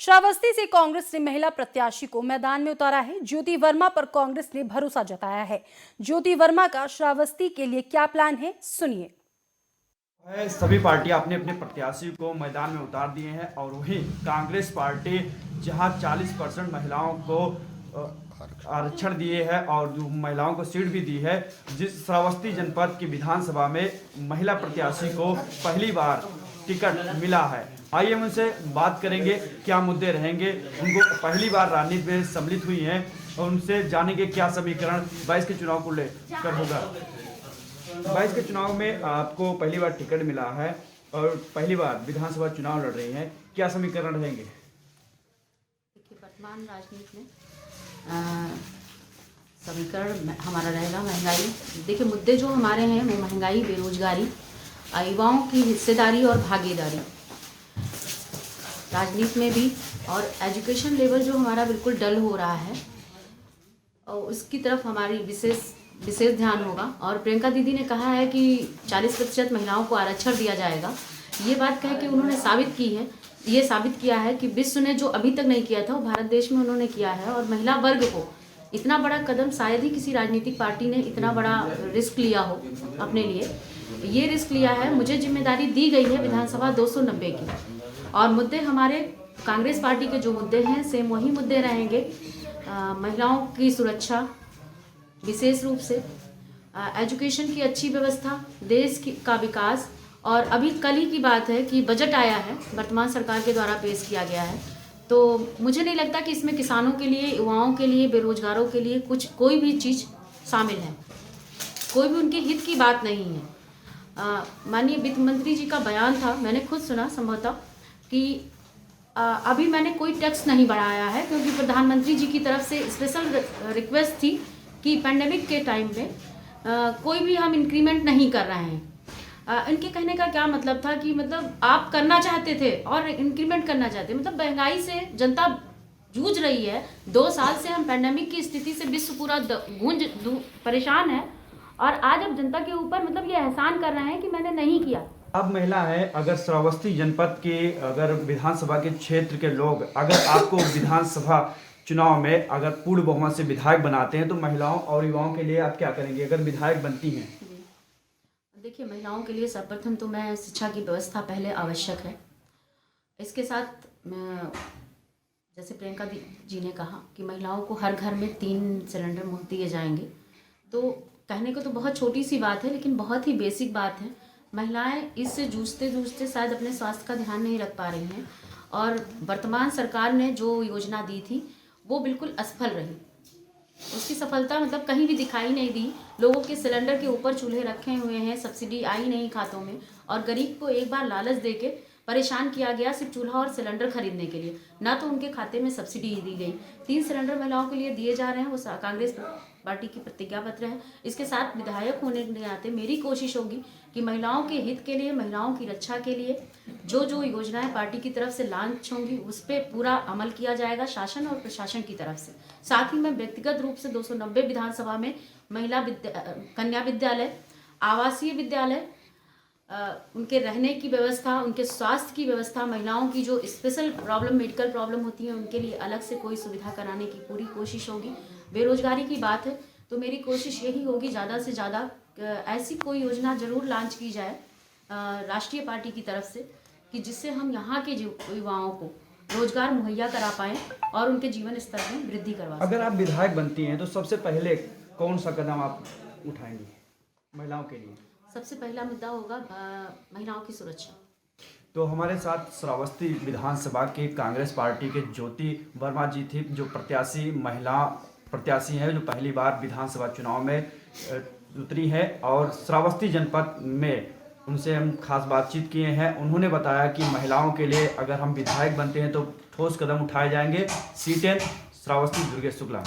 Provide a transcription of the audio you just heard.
श्रावस्ती से कांग्रेस ने महिला प्रत्याशी को मैदान में उतारा है। ज्योति वर्मा पर कांग्रेस ने भरोसा जताया है। ज्योति वर्मा का श्रावस्ती के लिए क्या प्लान है, सुनिए। सभी पार्टियां अपने अपने प्रत्याशी को मैदान में उतार दिए हैं और वहीं कांग्रेस पार्टी जहां 40% महिलाओं को आरक्षण दिए है और महिलाओं को सीट भी दी है, जिस श्रावस्ती जनपद की विधानसभा में महिला प्रत्याशी को पहली बार टिकट मिला है। आइए हम उनसे बात करेंगे क्या मुद्दे रहेंगे। उनको पहली बार राजनीति में सम्मिलित हुई हैं और उनसे जानेंगे क्या समीकरण 22 के चुनाव को लेकर होगा। 22 के चुनाव में आपको पहली बार टिकट मिला है और पहली बार विधानसभा चुनाव लड़ रही हैं, क्या समीकरण रहेंगे? देखिए, वर्तमान राजनीति में समीकरण हमारा रहेगा महंगाई। देखिए, मुद्दे जो हमारे हैं वो महंगाई, बेरोजगारी, युवाओं की हिस्सेदारी और भागीदारी राजनीति में भी, और एजुकेशन लेवल जो हमारा बिल्कुल डल हो रहा है और उसकी तरफ हमारी विशेष ध्यान होगा। और प्रियंका दीदी ने कहा है कि 40% महिलाओं को आरक्षण दिया जाएगा। ये बात कह के उन्होंने साबित की है, ये साबित किया है कि विश्व ने जो अभी तक नहीं किया था वो भारत देश में उन्होंने किया है। और महिला वर्ग को इतना बड़ा कदम शायद ही किसी राजनीतिक पार्टी ने इतना बड़ा रिस्क लिया हो अपने लिए। ये रिस्क लिया है। मुझे जिम्मेदारी दी गई है विधानसभा 290 की, और मुद्दे हमारे कांग्रेस पार्टी के जो मुद्दे हैं सेम वही मुद्दे रहेंगे। महिलाओं की सुरक्षा, विशेष रूप से एजुकेशन की अच्छी व्यवस्था, देश का विकास। और अभी कल ही की बात है कि बजट आया है, वर्तमान सरकार के द्वारा पेश किया गया है। तो मुझे नहीं लगता कि इसमें किसानों के लिए, युवाओं के लिए, बेरोजगारों के लिए कोई भी चीज़ शामिल है। कोई भी उनके हित की बात नहीं है। माननीय वित्त मंत्री जी का बयान था, मैंने खुद सुना संभवतः, कि अभी मैंने कोई टैक्स नहीं बढ़ाया है, क्योंकि प्रधानमंत्री जी की तरफ से स्पेशल रिक्वेस्ट थी कि पैंडेमिक के टाइम में कोई भी हम इंक्रीमेंट नहीं कर रहे हैं। इनके कहने का क्या मतलब था कि मतलब आप करना चाहते थे और इंक्रीमेंट करना चाहते, मतलब महंगाई से जनता जूझ रही है। 2 साल से हम पैंडेमिक की स्थिति से विश्व पूरा परेशान है, और आज अब जनता के ऊपर मतलब ये एहसान कर रहे हैं कि मैंने नहीं किया। आप महिला है, अगर श्रावस्ती जनपद के अगर विधानसभा के क्षेत्र के लोग अगर आपको विधानसभा चुनाव में अगर पूर्ण बहुमत से विधायक बनाते हैं तो महिलाओं और युवाओं के लिए आप क्या करेंगे अगर विधायक बनती हैं? देखिए, महिलाओं के लिए सर्वप्रथम तो मैं शिक्षा की व्यवस्था पहले आवश्यक है। इसके साथ जैसे प्रियंका जी ने कहा कि महिलाओं को हर घर में 3 सिलेंडर मुफ्त दिए जाएंगे, तो कहने को तो बहुत छोटी सी बात है, लेकिन बहुत ही बेसिक बात है। महिलाएं इससे जूझते शायद अपने स्वास्थ्य का ध्यान नहीं रख पा रही हैं, और वर्तमान सरकार ने जो योजना दी थी वो बिल्कुल असफल रही। उसकी सफलता मतलब कहीं भी दिखाई नहीं दी। लोगों के सिलेंडर के ऊपर चूल्हे रखे हुए हैं, सब्सिडी आई नहीं खातों में, और गरीब को एक बार लालच देके परेशान किया गया सिर्फ चूल्हा और सिलेंडर खरीदने के लिए। ना तो उनके खाते में सब्सिडी दी गई। 3 सिलेंडर महिलाओं के लिए दिए जा रहे हैं, वो कांग्रेस पार्टी की प्रतिज्ञा पत्र है। इसके साथ विधायक होने के नाते मेरी कोशिश होगी कि महिलाओं के हित के लिए, महिलाओं की रक्षा के लिए जो जो योजनाएं पार्टी की तरफ से लॉन्च होंगी उस पर पूरा अमल किया जाएगा, शासन और प्रशासन की तरफ से। साथ ही मैं व्यक्तिगत रूप से 290 विधानसभा में महिला कन्या विद्यालय, आवासीय विद्यालय, उनके रहने की व्यवस्था, उनके स्वास्थ्य की व्यवस्था, महिलाओं की जो स्पेशल प्रॉब्लम, मेडिकल प्रॉब्लम होती है उनके लिए अलग से कोई सुविधा कराने की पूरी कोशिश होगी। बेरोजगारी की बात है तो मेरी कोशिश यही होगी ज़्यादा से ज़्यादा ऐसी कोई योजना ज़रूर लॉन्च की जाए राष्ट्रीय पार्टी की तरफ से, कि जिससे हम यहाँ के युवाओं को रोजगार मुहैया करा पाएँ और उनके जीवन स्तर में वृद्धि करवा सकें। अगर आप विधायक बनती हैं तो सबसे पहले कौन सा कदम आप उठाएंगी महिलाओं के लिए? सबसे पहला मुद्दा होगा महिलाओं की सुरक्षा। तो हमारे साथ श्रावस्ती विधानसभा के कांग्रेस पार्टी के ज्योति वर्मा जी थी, जो महिला प्रत्याशी हैं, जो पहली बार विधानसभा चुनाव में उतरी है। और श्रावस्ती जनपद में उनसे हम खास बातचीत किए हैं। उन्होंने बताया कि महिलाओं के लिए अगर हम विधायक बनते हैं तो ठोस कदम उठाए जाएंगे। C10 श्रावस्ती दुर्गेश शुक्ला।